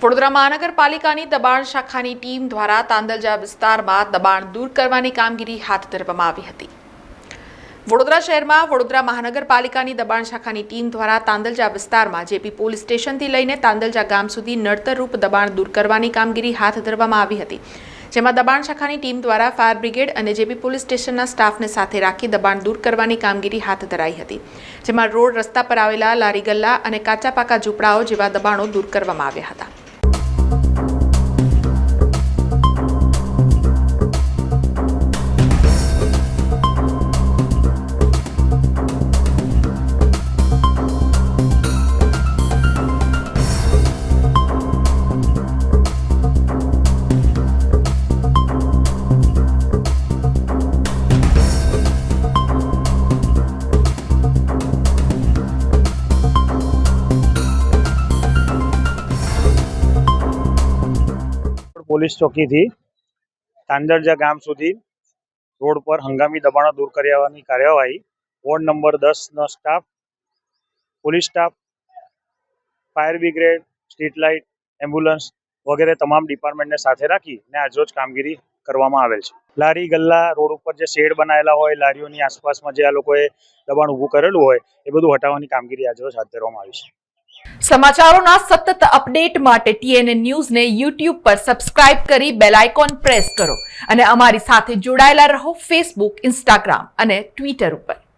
વડોદરા મહાનગરપાલિકાની દબાણ શાખાની ટીમ દ્વારા તાંદલજા વિસ્તારમાં દબાણ દૂર કરવાની કામગીરી હાથ ધરવામાં આવી હતી। વડોદરા શહેરમાં વડોદરા મહાનગરપાલિકાની દબાણ શાખાની ટીમ દ્વારા તાંદલજા વિસ્તારમાં જેપી પોલીસ સ્ટેશનથી લઈને તાંદલજા ગામ સુધી નડતરરૂપ દબાણ દૂર કરવાની કામગીરી હાથ ધરવામાં આવી હતી, જેમાં દબાણ શાખાની ટીમ દ્વારા ફાયર બ્રિગેડ અને જેપી પોલીસ સ્ટેશનના સ્ટાફને સાથે રાખી દબાણ દૂર કરવાની કામગીરી હાથ ધરાઈ હતી, જેમાં રોડ રસ્તા પર આવેલા લારી ગલ્લા અને કાચા પાકા ઝૂંપડાઓ જેવા દબાણો દૂર કરવામાં આવ્યા હતા। પોલીસ ચોકીથી તાંદલજા ગામ સુધી રોડ પર હંગામી દબાણો દૂર કરવાની કાર્યવાહી વોર્ડ નંબર 10નો staff, police staff, fire brigade, street light, ambulance વગેરે તમામ ડિપાર્ટમેન્ટને સાથે રાખીને આજરોજ કામગીરી કરવામાં આવેલ છે। લારી ગલ્લા રોડ ઉપર જે શેડ બનાવેલા હોય, લારીઓની આસપાસમાં જે આ લોકોએ દબાણ ઊભું કરેલું હોય એ બધું હટાવવાની કામગીરી આજરોજ હાથ ધરવામાં આવી છે। સમાચારોના સતત અપડેટ માટે TNN ન્યૂઝને YouTube પર સબસ્ક્રાઇબ કરી બેલ આઇકોન પ્રેસ કરો અને અમારી સાથે જોડાયેલા રહો Facebook, Instagram અને Twitter ઉપર।